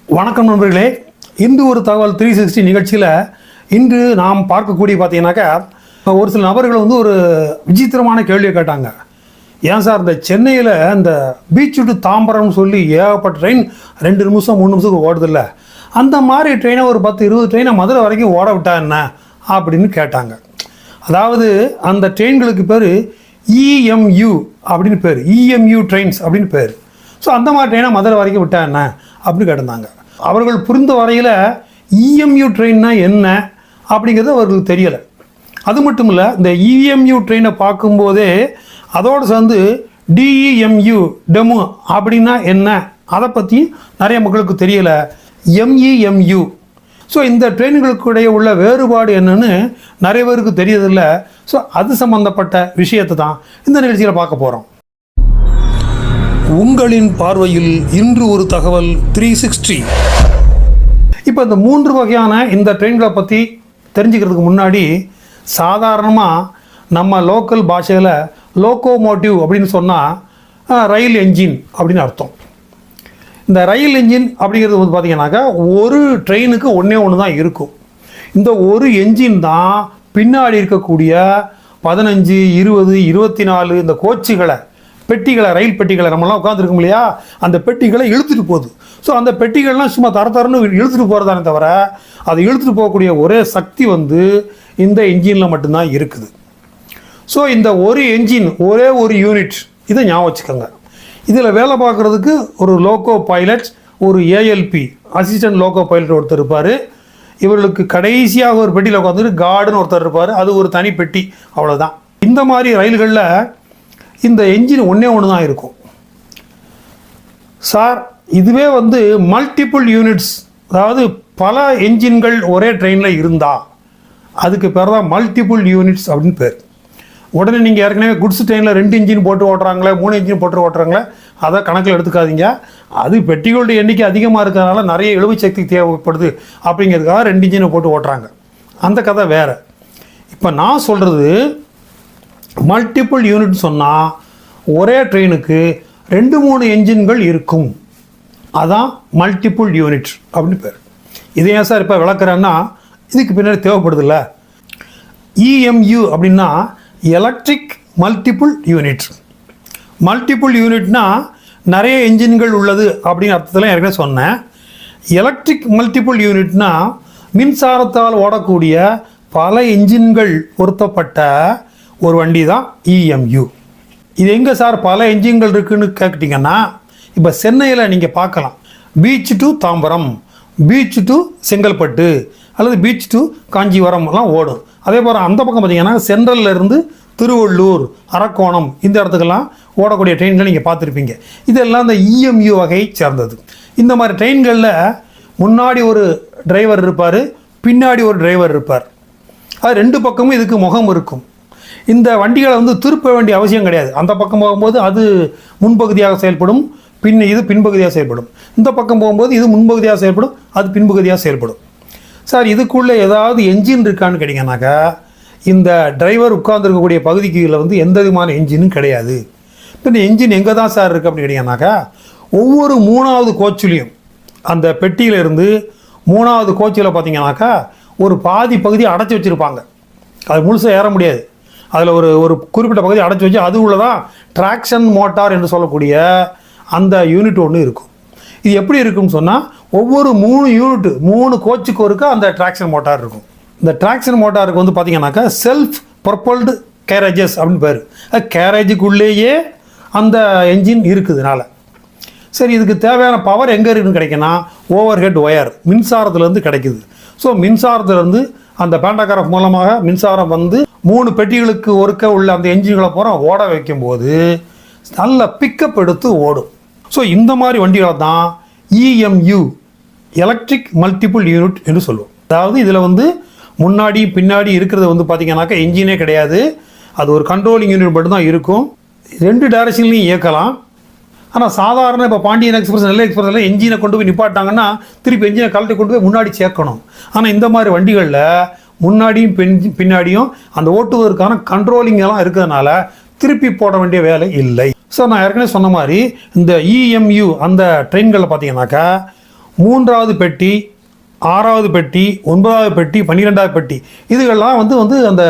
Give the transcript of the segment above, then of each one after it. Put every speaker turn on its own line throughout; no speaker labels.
வணக்கம் நண்பர்களே. இன்று ஒரு தகவல் 360 நிகழ்ச்சியில் இன்று நாம் பார்க்கக்கூடிய பார்த்தீங்கன்னாக்கா ஒரு சில நபர்கள் ஒரு விசித்திரமான கேள்வியை கேட்டாங்க. ஏன் சார் இந்த சென்னையில் இந்த பீச் டு தாம்பரம்னு சொல்லி ஏகப்பட்ட ட்ரெயின் 2 நிமிஷம் 3 நிமிஷத்துக்கு ஓடுதில்ல, அந்த மாதிரி ட்ரெயினை ஒரு 10-20 ட்ரெயினை மதுரை வரைக்கும் ஓட விட்டா என்ன அப்படின்னு கேட்டாங்க. அதாவது அந்த ட்ரெயின்களுக்கு பேர் EMU அப்படின்னு பேர், EMU ட்ரெயின்ஸ் அப்படின்னு பேர். ஸோ அந்த மாதிரி ட்ரெயினை மதுரை வரைக்கும் விட்டா என்ன அப்படின்னு கேட்டிருந்தாங்க. அவர்கள் புரிந்த வரையில் EMU ட்ரெயின்னா என்ன அப்படிங்கிறது அவர்களுக்கு தெரியலை. அது மட்டும் இல்லை, இந்த EMU ட்ரெயினை பார்க்கும்போதே அதோடு சேர்ந்து DEMU DEMU அப்படின்னா என்ன அதை பற்றி நிறைய மக்களுக்கு தெரியலை. MEMU. ஸோ இந்த ட்ரெயின்களுக்கிடையே உள்ள வேறுபாடு என்னன்னு நிறைய பேருக்கு தெரியறதில்லை. ஸோ அது சம்மந்தப்பட்ட விஷயத்தை தான் இந்த நிகழ்ச்சியில் பார்க்க போகிறோம். உங்களின் பார்வையில் இன்று ஒரு தகவல் 360. இப்போ இந்த 3 வகையான இந்த ட்ரெயின்களை பற்றி தெரிஞ்சுக்கிறதுக்கு முன்னாடி சாதாரணமாக நம்ம லோக்கல் பாஷையில் லோக்கோமோட்டிவ் அப்படின்னு சொன்னால் ரயில் என்ஜின் அப்படின்னு அர்த்தம். இந்த ரயில் என்ஜின் அப்படிங்கிறது பார்த்தீங்கன்னாக்கா ஒரு ட்ரெயினுக்கு ஒன்று தான் இருக்கும். இந்த ஒரு என்ஜின் தான் பின்னாடி இருக்கக்கூடிய 15, 20, 24 இந்த கோச்சுகளை, பெட்டிகளை, ரயில் பெட்டிகளை நம்மளாம் உட்காந்துருக்கோம் இல்லையா, அந்த பெட்டிகளை இழுத்துட்டு போகுது. ஸோ அந்த பெட்டிகள்லாம் சும்மா தரன்னு இழுத்துட்டு போகிறதானே தவிர அதை இழுத்துட்டு போகக்கூடிய ஒரே சக்தி இந்த என்ஜினில் மட்டும்தான் இருக்குது. ஸோ இந்த ஒரு என்ஜின் ஒரே ஒரு யூனிட், இதை ஞாபகம் வச்சுக்கோங்க. இதில் வேலை பார்க்குறதுக்கு ஒரு லோக்கோ பைலட், ஒரு ALP அசிஸ்டன்ட் லோக்கோ பைலட் ஒருத்தர் இருப்பார். இவர்களுக்கு கடைசியாக ஒரு பெட்டியில் உட்காந்துட்டு கார்டுன்னு ஒருத்தர் இருப்பார். அது ஒரு தனி பெட்டி, அவ்வளோதான். இந்த மாதிரி ரயில்களில் இந்த என்ஜின் ஒன்று தான் இருக்கும். சார் இதுவே மல்டிபிள் யூனிட்ஸ், அதாவது பல என்ஜின்கள் ஒரே ட்ரெயினில் இருந்தால் அதுக்கு பேர் தான் மல்டிபிள் யூனிட்ஸ் அப்படின்னு பேர். உடனே நீங்கள் ஏற்கனவே குட்ஸ் ட்ரெயினில் 2 இன்ஜின் போட்டு ஓட்டுறாங்களே, 3 இன்ஜின் போட்டு ஓட்டுறாங்களே, அதை கணக்கில் எடுத்துக்காதீங்க. அது பெட்டிகளுடைய எண்ணிக்கை அதிகமாக இருக்கிறதுனால நிறைய இழுவை சக்தி தேவைப்படுது அப்படிங்கிறதுக்காக 2 இன்ஜினை போட்டு ஓட்டுறாங்க. அந்த கதை வேறு. இப்போ நான் சொல்கிறது மல்டிபிள் யூனிட் சொன்னால் ஒரே ட்ரெயினுக்கு 2-3 என்ஜின்கள் இருக்கும். அதான் மல்டிபிள் யூனிட் அப்படின்னு பேர். இது ஏன் சார் இப்போ விளக்குறேன்னா இதுக்கு பின்னாடி தேவைப்படுதில்ல. EMU அப்படின்னா எலக்ட்ரிக் மல்டிபிள் யூனிட். மல்டிபிள் யூனிட்னா நிறைய என்ஜின்கள் உள்ளது அப்படின்னு அர்த்தத்தில் ஏற்கனவே சொன்னேன். எலக்ட்ரிக் மல்டிபிள் யூனிட்னா மின்சாரத்தால் ஓடக்கூடிய பல என்ஜின்கள் பொருத்தப்பட்ட ஒரு வண்டி தான் EMU. இது எங்கே சார் பல என்ஜின்கள் இருக்குதுன்னு கேட்டிங்கன்னா, இப்போ சென்னையில் நீங்கள் பார்க்கலாம், beach to Tambaram, beach to Chengalpattu அல்லது பீச் டு காஞ்சிபுரம்லாம் ஓடும். அதே போல் அந்த பக்கம் பார்த்தீங்கன்னா சென்ட்ரலில் இருந்து திருவள்ளூர், அரக்கோணம் இந்த இடத்துக்கெல்லாம் ஓடக்கூடிய ட்ரெயின்கள் நீங்கள் பார்த்துருப்பீங்க. இதெல்லாம் இந்த EMU வகையை சேர்ந்தது. இந்த மாதிரி ட்ரெயின்களில் முன்னாடி ஒரு டிரைவர் இருப்பார், பின்னாடி ஒரு டிரைவர் இருப்பார். அது 2 பக்கமும் இதுக்கு முகம் இருக்கும். இந்த வண்டிகளை திருப்ப வேண்டிய அவசியம் கிடையாது. அந்த பக்கம் போகும்போது அது முன்பகுதியாக செயல்படும், இது பின்பகுதியாக செயல்படும். இந்த பக்கம் போகும்போது இது முன்பகுதியாக செயல்படும், அது பின்பகுதியாக செயல்படும். சார் இதுக்குள்ளே ஏதாவது என்ஜின் இருக்கான்னு கேட்டிங்கன்னாக்கா, இந்த டிரைவர் உட்கார்ந்துருக்கக்கூடிய பகுதிக்கு எந்த விதமான என்ஜினும் கிடையாது. இப்போ இந்த என்ஜின் எங்கே தான் சார் இருக்குது அப்படின்னு கேட்டிங்கன்னாக்கா, ஒவ்வொரு 3வது கோச்சிலையும் அந்த பெட்டியிலேருந்து 3வது கோச்சில் பார்த்தீங்கன்னாக்கா ஒரு பாதி பகுதி அடைச்சி வச்சுருப்பாங்க. அது முழுசாக ஏற முடியாது. அதில் ஒரு குறிப்பிட்ட பகுதி அடைச்சி வச்சு அது உள்ளதான் ட்ராக்ஷன் மோட்டார் என்று சொல்லக்கூடிய அந்த யூனிட் ஒன்று இருக்கும். இது எப்படி இருக்குன்னு சொன்னால், ஒவ்வொரு 3 கோச்சுக்கு ஒருக்க அந்த ட்ராக்ஷன் மோட்டார் இருக்கும். இந்த ட்ராக்ஷன் மோட்டாருக்கு பார்த்தீங்கன்னாக்கா செல்ஃப் ப்ரொப்பல்டு கேரேஜஸ் அப்படின்னு பேர். கேரேஜுக்குள்ளேயே அந்த என்ஜின் இருக்குதுனால. சரி, இதுக்கு தேவையான பவர் எங்கே இருக்குன்னு கிடைக்குன்னா ஓவர் ஹெட் ஒயர், மின்சாரத்துலேருந்து கிடைக்குது. ஸோ மின்சாரத்துலேருந்து அந்த பேண்டாகிராஃப் மூலமாக மின்சாரம் 3 பெட்டிகளுக்கு ஒருக்க உள்ள அந்த என்ஜின்களை பூரா ஓட வைக்கும்போது நல்ல பிக்கப் எடுத்து ஓடும். ஸோ இந்த மாதிரி வண்டிகளை தான் EMU எலக்ட்ரிக் மல்டிபிள் யூனிட் என்று சொல்லுவோம். அதாவது இதில் முன்னாடி பின்னாடி இருக்கிறது பார்த்தீங்கன்னாக்கா என்ஜினே கிடையாது. அது ஒரு கண்ட்ரோலிங் யூனிட் மட்டும் தான் இருக்கும். 2 டைரக்ஷன்லையும் இயக்கலாம். ஆனால் சாதாரண இப்போ பாண்டியன் எக்ஸ்பிரஸ், நெல்லை எக்ஸ்பிரஸில் என்ஜினை கொண்டு போய் நிப்பாட்டாங்கன்னா திருப்பி என்ஜினை கழட்டி கொண்டு போய் முன்னாடி சேர்க்கணும். ஆனால் இந்த மாதிரி வண்டிகளில் முன்னாடியும் பின்னாடியும் அந்த ஓட்டுவதற்கான கண்ட்ரோலிங் எல்லாம் இருக்கிறதுனால திருப்பி போட வேண்டிய வேலை இல்லை. ஸோ நான் ஏற்கனவே சொன்ன மாதிரி இந்த EMU அந்த ட்ரெயின்களில் பார்த்தீங்கன்னாக்கா மூன்றாவது பெட்டி, ஆறாவது பெட்டி, 9வது பெட்டி, 12வது பெட்டி, இதுகள்லாம் வந்து அந்த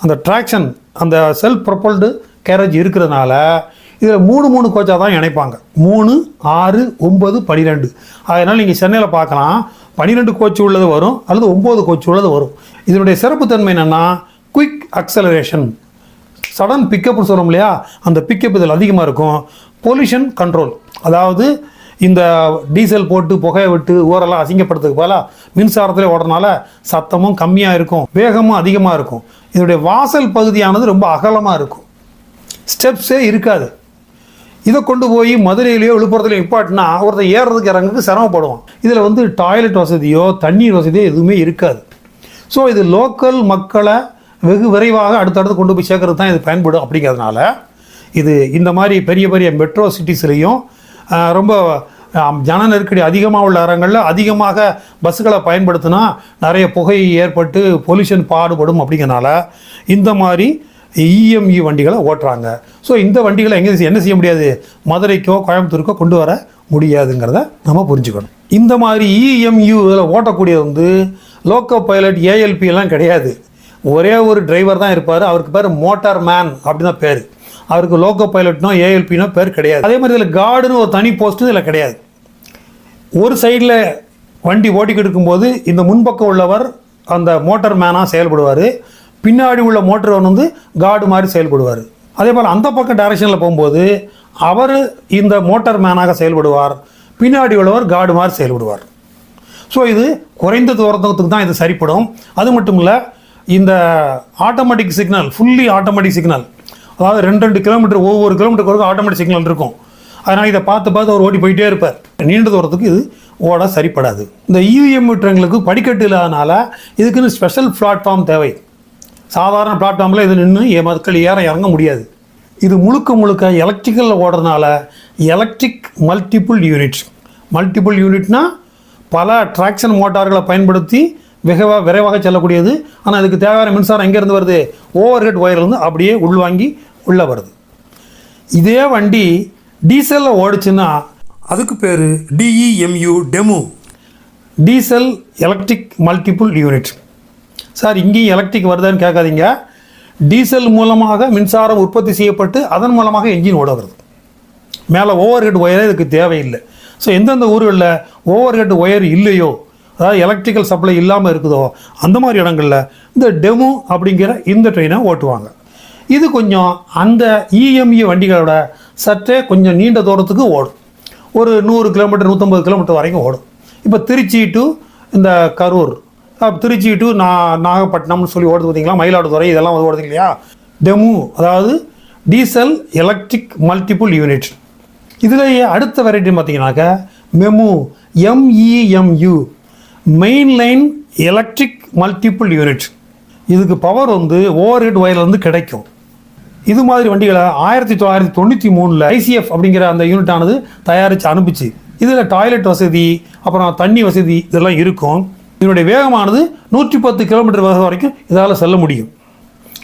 அந்த ட்ராக்ஷன், அந்த செல்ஃப் ப்ரொப்பல்டு கேரேஜ் இருக்கிறதுனால இதில் 3 கோச்சாக தான் இணைப்பாங்க. 3, 6, 9, 12. அதனால் நீங்கள் சென்னையில் பார்க்கலாம் 12 கோச் உள்ளது வரும், அல்லது 9 கோச் உள்ளது வரும். இதனுடைய சிறப்புத்தன்மை என்னென்னா குயிக் அக்சலரேஷன், சடன் பிக்கப்னு சொல்கிறோம் இல்லையா, அந்த பிக்கப் இதில் அதிகமாக இருக்கும். பொல்யூஷன் கண்ட்ரோல், அதாவது இந்த டீசல் போட்டு புகையை விட்டு ஊரெல்லாம் அசிங்கப்படுறதுக்கு போல மின்சாரத்தில் ஓடுறதுனால சத்தமும் கம்மியாக இருக்கும், வேகமும் அதிகமாக இருக்கும். இதனுடைய வாசல் பகுதியானது ரொம்ப அகலமாக இருக்கும், ஸ்டெப்ஸே இருக்காது. இதை கொண்டு போய் மதுரையிலையோ விழுப்புரத்துலையோ இப்பாட்டினா ஒருத்தர் ஏறுறதுக்கு இறங்குறதுக்கு சிரமப்படுவான். இதில் டாய்லெட் வசதியோ தண்ணீர் வசதியோ எதுவுமே இருக்காது. ஸோ இது லோக்கல் மக்களை வெகு விரைவாக அடுத்தடுத்து கொண்டு போய் சேர்க்கறது தான் இது பயன்படும். அப்படிங்கிறதுனால இது இந்த மாதிரி பெரிய பெரிய மெட்ரோ சிட்டிஸ்லேயும் ரொம்ப ஜன நெருக்கடி அதிகமாக உள்ள இடங்களில் அதிகமாக பஸ்ஸுகளை பயன்படுத்தினா நிறைய புகை ஏற்பட்டு பொல்யூஷன் பாடுபடும். அப்படிங்கிறனால இந்த மாதிரி இஎம்இ வண்டிகளை ஓட்டுறாங்க. ஸோ இந்த வண்டிகளை என்ன செய்ய முடியாது, மதுரைக்கோ கோயம்புத்தூருக்கோ கொண்டு வர முடியாதுங்கிறத நம்ம புரிஞ்சுக்கணும். இந்த மாதிரி இஎம்யூ இதில் ஓட்டக்கூடியது லோக்கோ பைலட் ஏஎல்பி எல்லாம் கிடையாது. ஒரே ஒரு டிரைவர் தான் இருப்பார், அவருக்கு பேர் மோட்டார் மேன் அப்படின்னு தான் பேர். அவருக்கு லோக்கோ பைலட்னோ ஏஎல்பினோ பேர் கிடையாது. அதே மாதிரி இதில் கார்டுன்னு ஒரு தனி போஸ்ட்டு இதில் கிடையாது. ஒரு சைடில் வண்டி ஓட்டிக்கிட்டு இருக்கும்போது இந்த முன்பக்கம் உள்ளவர் அந்த மோட்டார் மேனாக செயல்படுவார், பின்னாடி உள்ள மோட்டர் கார்டு மாதிரி செயல்படுவார். அதே போல் அந்த பக்கம் டைரக்ஷனில் போகும்போது அவர் இந்த மோட்டார் மேனாக செயல்படுவார், பின்னாடி உள்ளவர் கார்டு மாதிரி செயல்படுவார். ஸோ இது குறைந்த தூரத்துக்கு தான் இது சரிப்படும். அது மட்டும் இல்லை, இந்த automatic signal, fully automatic signal, அதாவது 2 கிலோமீட்டர் ஒவ்வொரு கிலோமீட்டருக்கு வரைக்கும் ஆட்டோமேட்டிக் சிக்னல் இருக்கும். அதனால் இதை பார்த்து அவர் ஓடி போயிட்டே இருப்பார். நீண்ட தூரத்துக்கு இது ஓட சரிப்படாது. இந்த இஎம்யூ ட்ரெயின்களுக்கு படிக்கட்டு இல்லாதனால இதுக்குன்னு ஸ்பெஷல் பிளாட்ஃபார்ம் தேவை. சாதாரண பிளாட்ஃபார்மில் இது நின்று மக்கள் ஏற இறங்க முடியாது. இது முழுக்க எலக்ட்ரிக்கலில் ஓடுறதுனால எலக்ட்ரிக் மல்டிபிள் யூனிட். மல்டிபிள் யூனிட்னா பல ட்ராக்ஷன் மோட்டார்களை பயன்படுத்தி விரைவாக செல்லக்கூடியது. ஆனால் அதுக்கு தேவையான மின்சாரம் எங்கேருந்து வருது, ஓவர் ஹெட் ஒயர்லேருந்து அப்படியே உள்வாங்கி உள்ளே வருது. இதே வண்டி டீசலில் ஓடிச்சுன்னா அதுக்கு பேர் DEMU, DEMU, diesel electric multiple unit. Sir இங்கேயும் எலக்ட்ரிக் வருதான்னு கேட்காதீங்க. டீசல் மூலமாக மின்சாரம் உற்பத்தி செய்யப்பட்டு அதன் மூலமாக என்ஜின் ஓட வருது. மேலே ஓவர் ஹெட் ஒயரே இதுக்கு தேவையில்லை. ஸோ எந்தெந்த ஊர்களில் ஓவர் ஹெட் ஒயர் இல்லையோ, அதாவது எலக்ட்ரிக்கல் சப்ளை இல்லாமல் இருக்குதோ, அந்த மாதிரி இடங்களில் இந்த டெமு அப்படிங்கிற இந்த ட்ரெயினை ஓட்டுவாங்க. இது கொஞ்சம் அந்த இஎம்இ வண்டிகளோட சற்றே கொஞ்சம் நீண்ட தூரத்துக்கு ஓடும். ஒரு 100 கிலோமீட்டர் 150 கிலோமீட்டர் வரைக்கும் ஓடும். இப்போ திருச்சி டு இந்த கரூர், திருச்சி டு நாகப்பட்டினம்னு சொல்லி ஓடுது பார்த்தீங்களா, மயிலாடுதுறை, இதெல்லாம் ஓடுது இல்லையா. டெமு அதாவது டீசல் எலக்ட்ரிக் மல்டிபிள் யூனிட். இதுலேயே அடுத்த வெரைட்டி பார்த்தீங்கன்னாக்கா MEMU, MEMU, main line electric multiple unit. இதுக்கு பவர் ஓவர் ஹெட் ஒயர்லேருந்து கிடைக்கும். இது மாதிரி வண்டிகளை 1993 ICF அப்படிங்கிற அந்த யூனிட்டானது தயாரித்து அனுப்பிச்சு. இதில் டாய்லெட் வசதி, அப்புறம் தண்ணி வசதி இதெல்லாம் இருக்கும். இதனுடைய வேகமானது 110 கிலோமீட்டர் வேகம் வரைக்கும் இதால் செல்ல முடியும்.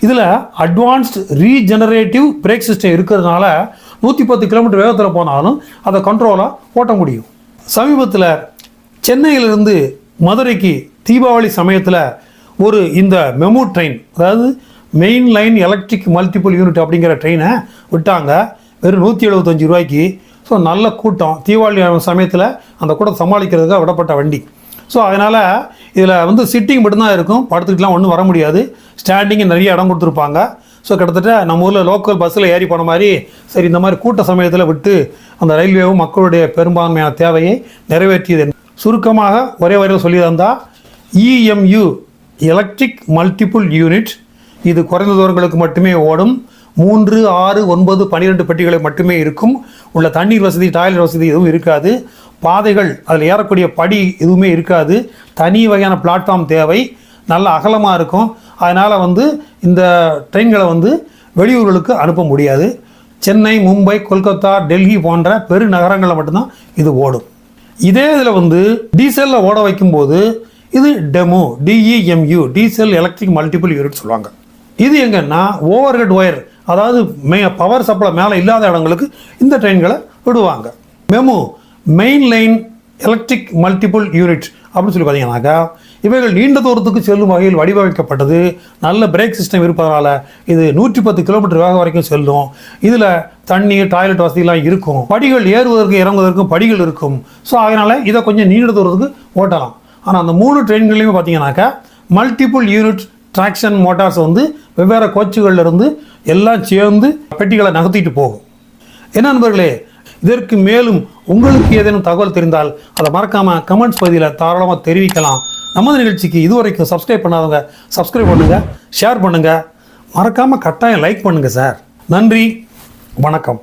இதில் அட்வான்ஸ்டு ரீஜெனரேட்டிவ் பிரேக் சிஸ்டம் இருக்கிறதுனால 110 கிலோமீட்டர் வேகத்தில் போனாலும் அதை கண்ட்ரோலாக ஓட்ட முடியும். சமீபத்தில் சென்னையிலிருந்து மதுரைக்கு தீபாவளி சமயத்தில் இந்த மெமு ட்ரெயின், அதாவது main line electric multiple unit அப்படிங்கிற ட்ரெயினை விட்டாங்க வெறும் 175 ரூபாய்க்கு. ஸோ நல்ல கூட்டம், தீபாவளி சமயத்தில் அந்த கூட்டம் சமாளிக்கிறதுக்காக விடப்பட்ட வண்டி. ஸோ அதனால் இதில் சிட்டிங் மட்டும்தான் இருக்கும், படுத்துக்கிட்டுலாம் ஒன்றும் வர முடியாது. ஸ்டாண்டிங்கு நிறைய இடம் கொடுத்துருப்பாங்க. ஸோ கிட்டத்தட்ட நம்ம ஊரில் லோக்கல் பஸ்ஸில் ஏறி போன மாதிரி சரி இந்த மாதிரி கூட்ட சமயத்தில் விட்டு அந்த ரயில்வேவும் மக்களுடைய பெரும்பான்மையான தேவையை நிறைவேற்றியது. சுருக்கமாக ஒரே வரையில் சொல்லி தந்தால் இஎம்யூ எலக்ட்ரிக் மல்டிபிள் யூனிட். இது குறைந்த தூரங்களுக்கு மட்டுமே ஓடும். 3, 6, 9, 12 பெட்டிகளை மட்டுமே இருக்கும். உள்ள தண்ணீர் வசதி, டாய்லெட் வசதி எதுவும் இருக்காது. பாதைகள், அதில் ஏறக்கூடிய படி எதுவுமே இருக்காது. தனி வகையான பிளாட்ஃபார்ம் தேவை. நல்ல அகலமாக இருக்கும். அதனால் இந்த ட்ரெயின்களை வெளியூர்களுக்கு அனுப்ப முடியாது. சென்னை, மும்பை, கொல்கத்தா, டெல்லி போன்ற பெருநகரங்களில் மட்டும்தான் இது ஓடும். இதே இதில் டீசலில் ஓட வைக்கும்போது இது DEMU, DEMU, diesel electric multiple unit சொல்லுவாங்க. இது எங்கன்னா ஓவர் ஹெட் ஒயர், அதாவது பவர் சப்ளை மேலே இல்லாத இடங்களுக்கு இந்த ட்ரெயின்களை விடுவாங்க. MEMU, main line electric multiple unit அப்படின்னு சொல்லி பார்த்தீங்கன்னாக்கா இவைகள் நீண்ட தூரத்துக்கு செல்லும் வகையில் வடிவமைக்கப்பட்டது. நல்ல பிரேக் சிஸ்டம் இருப்பதனால இது 110 கிலோமீட்டர் வேகம் வரைக்கும் செல்லும். இதில் தண்ணீர் டாய்லெட் வசதியெல்லாம் இருக்கும். படிகள் ஏறுவதற்கு இறங்குவதற்கும் படிகள் இருக்கும். ஸோ அதனால் இதை கொஞ்சம் நீண்ட தூரத்துக்கு ஓட்டலாம். ஆனால் அந்த 3 ட்ரெயின்கள்லையுமே பார்த்தீங்கன்னாக்கா மல்டிபிள் யூனிட் ட்ராக்ஷன் மோட்டார்ஸ் வந்து வெவ்வேறு கோச்சுகளில் இருந்து எல்லாம் சேர்ந்து பெட்டிகளை நகர்த்திட்டு போகும். என்ன நண்பர்களே, இதற்கு மேலும் உங்களுக்கு ஏதேனும் தகவல் தெரிந்தால் அதை மறக்காமல் கமெண்ட்ஸ் பகுதியில் தாராளமாக தெரிவிக்கலாம். நமது நிகழ்ச்சிக்கு இதுவரைக்கும் சப்ஸ்கிரைப் பண்ணாதவங்க சப்ஸ்கிரைப் பண்ணுங்கள், ஷேர் பண்ணுங்கள், மறக்காமல் கட்டாயம் லைக் பண்ணுங்கள் சார். நன்றி, வணக்கம்.